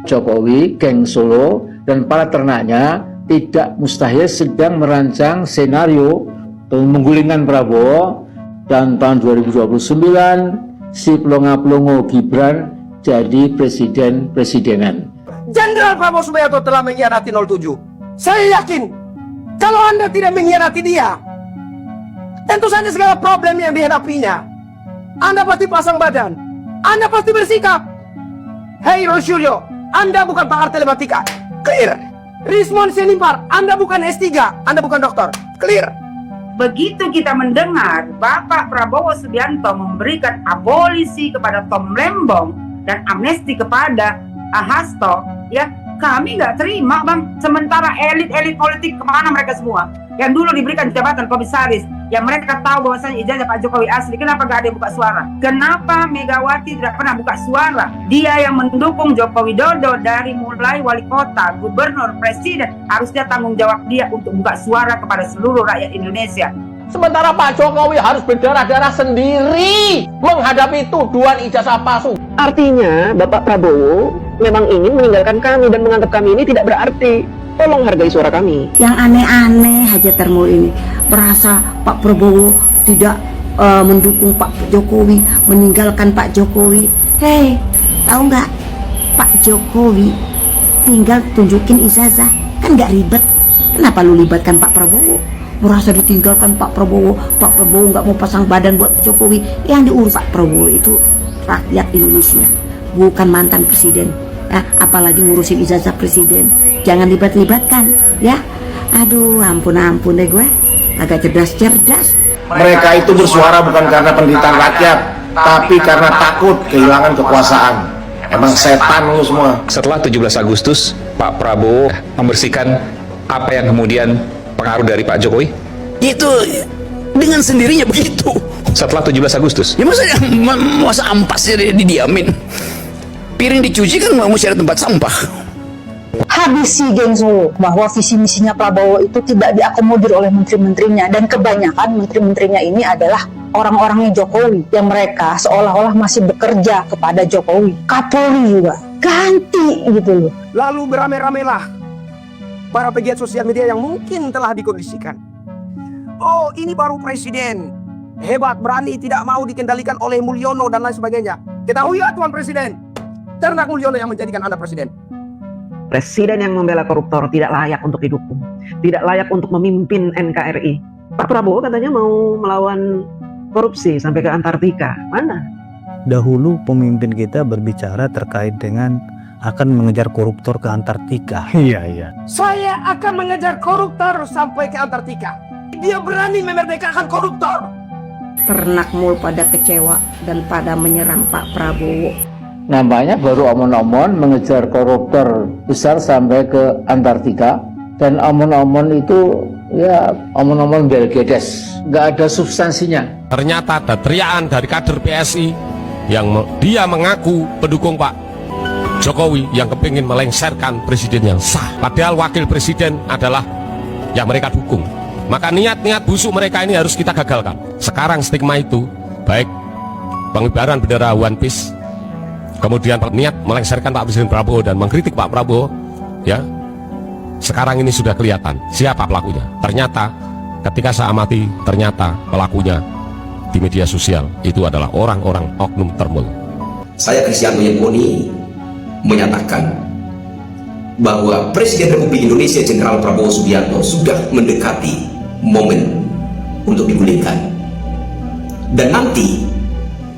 Jokowi, geng Solo, dan para ternaknya tidak mustahil sedang merancang senario menggulingkan Prabowo, dan tahun 2029 si pelongo-pelongo Gibran jadi presiden-presidenan. Jenderal Prabowo Subianto telah mengkhianati 07. Saya yakin kalau Anda tidak mengkhianati dia, tentu saja segala problem yang dihadapinya, Anda pasti pasang badan, Anda pasti bersikap. Hei Rosulio, Anda bukan pakar telematika, clear. Rismon Senimpar, Anda bukan S3, Anda bukan dokter, clear. Begitu kita mendengar Bapak Prabowo Subianto memberikan abolisi kepada Tom Lembong dan amnesti kepada Hasto, ya kami nggak terima, Bang. Sementara elit-elit politik kemana mereka semua? Yang dulu diberikan jabatan komisaris, yang mereka tahu bahwasanya ijazah Pak Jokowi asli, kenapa nggak ada yang buka suara? Kenapa Megawati tidak pernah buka suara? Dia yang mendukung Joko Widodo dari mulai wali kota, gubernur, presiden, harusnya tanggung jawab dia untuk buka suara kepada seluruh rakyat Indonesia. Sementara Pak Jokowi harus berdarah-darah sendiri menghadapi tuduhan ijazah palsu. Artinya Bapak Prabowo memang ingin meninggalkan kami dan menganggap kami ini tidak berarti. Tolong hargai suara kami. Yang aneh-aneh aja termo ini, merasa Pak Prabowo tidak mendukung Pak Jokowi, meninggalkan Pak Jokowi. Hei, tahu nggak, Pak Jokowi tinggal tunjukin ijazah, kan nggak ribet. Kenapa lu libatkan Pak Prabowo? Merasa ditinggalkan Pak Prabowo nggak mau pasang badan buat Jokowi. Yang diurus Pak Prabowo itu rakyat Indonesia, bukan mantan presiden. Apalagi ngurusin ijazah presiden, jangan libat-libatkan, ya. Aduh, ampun deh gue, agak cerdas. Mereka itu bersuara bukan karena penderitaan rakyat, tapi karena takut kehilangan kekuasaan. Emang setan lu semua. Setelah 17 Agustus, Pak Prabowo membersihkan apa yang kemudian pengaruh dari Pak Jokowi? Itu dengan sendirinya begitu. Setelah 17 Agustus? Ya masa ampasnya didiamin. Piring dicuci kan nggak mesti ada tempat sampah. Habisi geng Solo bahwa visi misinya Prabowo itu tidak diakomodir oleh menteri-menterinya, dan kebanyakan menteri-menterinya ini adalah orang-orangnya Jokowi yang mereka seolah-olah masih bekerja kepada Jokowi. Kapolri juga ganti gitu loh. Lalu beramai-ramailah para pegiat sosial media yang mungkin telah dikondisikan. Oh, ini baru presiden, hebat, berani, tidak mau dikendalikan oleh Mulyono dan lain sebagainya. Ketahui ya Tuan Presiden, Ternak Mulyono yang menjadikan Anda presiden. Presiden yang membela koruptor tidak layak untuk didukung, tidak layak untuk memimpin NKRI. Pak Prabowo katanya mau melawan korupsi sampai ke Antartika. Mana? Dahulu pemimpin kita berbicara terkait dengan akan mengejar koruptor ke Antartika. Iya. Saya akan mengejar koruptor sampai ke Antartika. Dia berani memerdekakan koruptor. Ternak mul pada kecewa dan pada menyerang Pak Prabowo. Nampaknya baru omon-omon mengejar koruptor besar sampai ke Antartika, dan omon-omon itu ya omon-omon belgedes, nggak ada substansinya. Ternyata ada teriakan dari kader PSI yang dia mengaku pendukung Pak Jokowi yang kepingin melengsarkan presiden yang sah, padahal wakil presiden adalah yang mereka dukung. Maka niat-niat busuk mereka ini harus kita gagalkan. Sekarang stigma itu, baik pengibaran bendera One Piece, kemudian niat melengsarkan Pak Presiden Prabowo dan mengkritik Pak Prabowo, ya sekarang ini sudah kelihatan siapa pelakunya. Ternyata ketika saya amati, ternyata pelakunya di media sosial itu adalah orang-orang oknum termul. Saya Kristiano Yemboni menyatakan bahwa Presiden Republik Indonesia Jenderal Prabowo Subianto sudah mendekati momen untuk digulingkan, dan nanti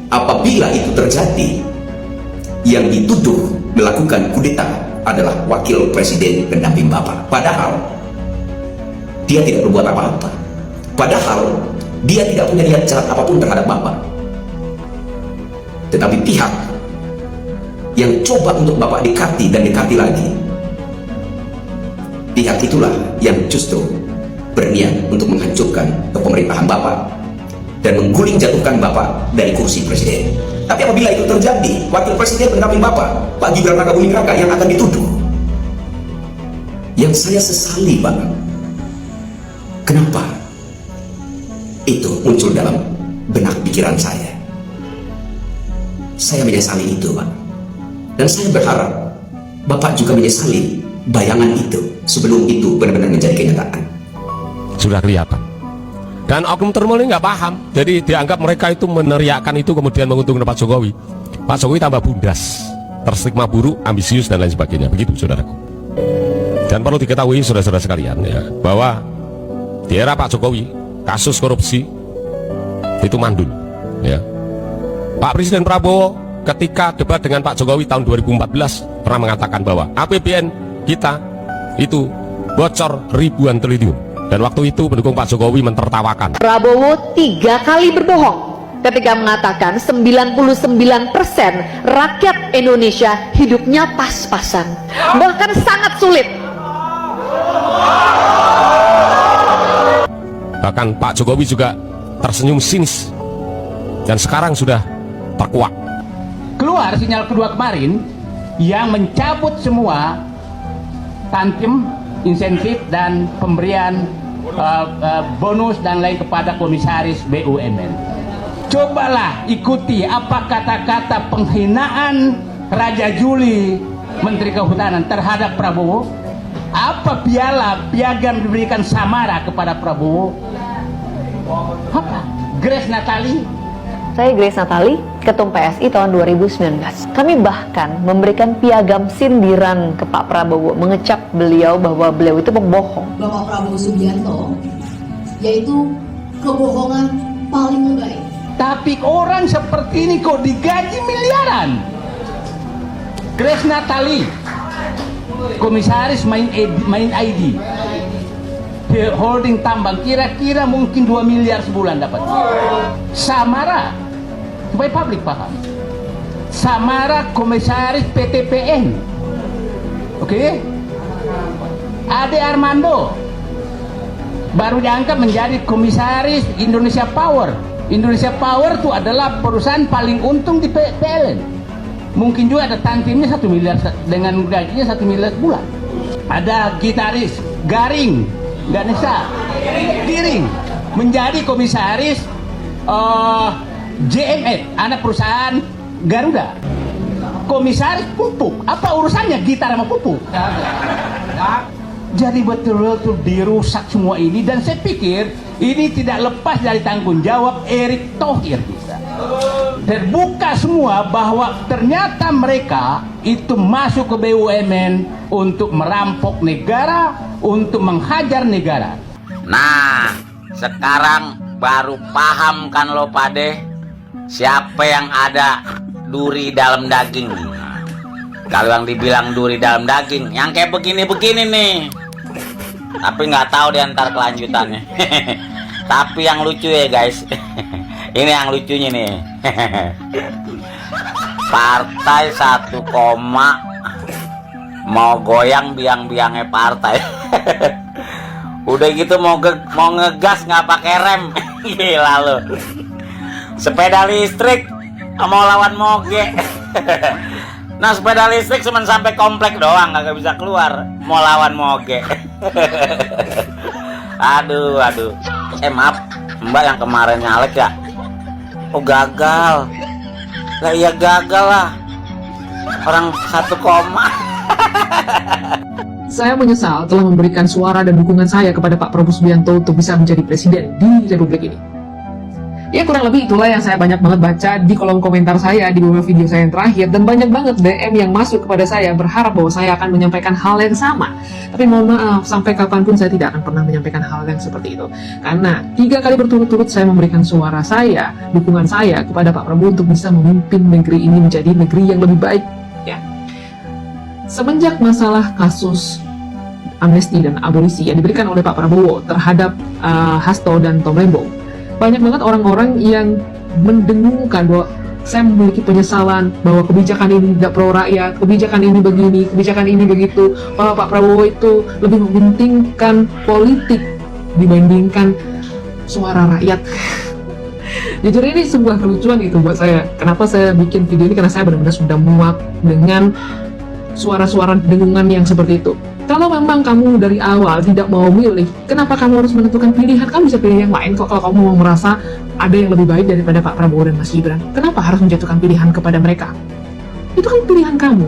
apabila itu terjadi, yang dituduh melakukan kudeta adalah wakil presiden pendamping Bapak. Padahal dia tidak berbuat apa-apa. Padahal dia tidak punya niat jahat apapun terhadap Bapak. Tetapi pihak yang coba untuk Bapak dekati dan dekati lagi, pihak itulah yang justru berniat untuk menghancurkan kepemerintahan Bapak dan mengguling jatuhkan Bapak dari kursi presiden. Tapi apabila itu terjadi, wakil presiden pendamping Bapak, Pak Gibran Rakabuming Raka, yang akan dituduh. Yang saya sesali, Pak, kenapa itu muncul dalam benak pikiran saya. Saya menyesali itu, Pak. Dan saya berharap Bapak juga menyesali bayangan itu sebelum itu benar-benar menjadi kenyataan. Sudah kelihatan. Dan oknum termul ini nggak paham, jadi dianggap mereka itu meneriakan itu kemudian menguntungkan Pak Jokowi. Pak Jokowi tambah bundas, terstigma buruk, ambisius dan lain sebagainya. Begitu, saudaraku. Dan perlu diketahui, saudara-saudara sekalian, ya, bahwa di era Pak Jokowi kasus korupsi itu mandul. Ya. Pak Presiden Prabowo ketika debat dengan Pak Jokowi tahun 2014 pernah mengatakan bahwa APBN kita itu bocor ribuan triliun. Dan waktu itu pendukung Pak Jokowi mentertawakan. Prabowo 3 kali berbohong ketika mengatakan 99% rakyat Indonesia hidupnya pas-pasan, bahkan sangat sulit. Bahkan Pak Jokowi juga tersenyum sinis dan sekarang sudah terkuak. Keluar sinyal kedua kemarin yang mencabut semua tantim, insentif dan pemberian bonus dan lain kepada komisaris BUMN. Cobalah ikuti apa kata-kata penghinaan Raja Juli, Menteri Kehutanan terhadap Prabowo. Apa piagam diberikan Samara kepada Prabowo? Apa? Grace Natali. Saya Grace Natali, Ketum PSI tahun 2019. Kami bahkan memberikan piagam sindiran ke Pak Prabowo, mengecap beliau bahwa beliau itu pembohong. Bapak Prabowo Subianto, yaitu kebohongan paling lebay. Tapi orang seperti ini kok digaji miliaran. Grace Natali, komisaris main ID, holding tambang, kira-kira mungkin 2 miliar sebulan dapat. Samara, supaya publik paham, Samara komisaris PTPN, oke? Ade Armando baru diangkat menjadi komisaris Indonesia Power. Indonesia Power itu adalah perusahaan paling untung di PLN. Mungkin juga ada tantimnya 1 miliar dengan gajinya 1 miliar sebulan. Ada gitaris Garing Ganesha Giring menjadi komisaris JMF, anak perusahaan Garuda. Komisaris pupuk, apa urusannya gitar sama pupuk? Jadi betul-betul dirusak semua ini, dan saya pikir ini tidak lepas dari tanggung jawab Erick Thohir. Terbuka semua bahwa ternyata mereka itu masuk ke BUMN untuk merampok negara, untuk menghajar negara. Nah, sekarang baru paham kan lo pade, siapa yang ada duri dalam daging. Kalau yang dibilang duri dalam daging, yang kayak begini-begini nih. Tapi nggak tahu di antar kelanjutannya. Tapi yang lucu ya guys, ini yang lucunya nih. Partai 1, mau goyang biang-biangnya partai. Udah gitu mau ngegas nggak pakai rem. Gila lo. Sepeda listrik mau lawan moge. Nah, sepeda listrik cuma sampai komplek doang, nggak bisa keluar. Mau lawan moge. Aduh. Maaf, Mbak yang kemarin nyalek ya. Oh, gagal. Lah iya gagal lah. Orang 1 koma. Saya menyesal telah memberikan suara dan dukungan saya kepada Pak Prabowo Subianto untuk bisa menjadi presiden di Republik ini. Ya, kurang lebih itulah yang saya banyak banget baca di kolom komentar saya di beberapa video saya yang terakhir, dan banyak banget DM yang masuk kepada saya berharap bahwa saya akan menyampaikan hal yang sama. Tapi mohon maaf, sampai kapanpun saya tidak akan pernah menyampaikan hal yang seperti itu. Karena 3 kali berturut-turut saya memberikan suara saya, dukungan saya kepada Pak Prabowo untuk bisa memimpin negeri ini menjadi negeri yang lebih baik. Ya. Semenjak masalah kasus amnesti dan abolisi yang diberikan oleh Pak Prabowo terhadap Hasto dan Tom Lembong, banyak banget orang-orang yang mendengungkan bahwa saya memiliki penyesalan bahwa kebijakan ini tidak pro rakyat, kebijakan ini begini, kebijakan ini begitu, bahwa Pak Prabowo itu lebih mementingkan politik dibandingkan suara rakyat. Jujur ini sebuah kelucuan itu buat saya. Kenapa saya bikin video ini? Karena saya benar-benar sudah muak dengan suara-suara dengungan yang seperti itu. Kalau memang kamu dari awal tidak mau milih, kenapa kamu harus menentukan pilihan? Kamu bisa pilih yang lain kok kalau kamu mau merasa ada yang lebih baik daripada Pak Prabowo dan Mas Gibran. Kenapa harus menjatuhkan pilihan kepada mereka? Itu kan pilihan kamu.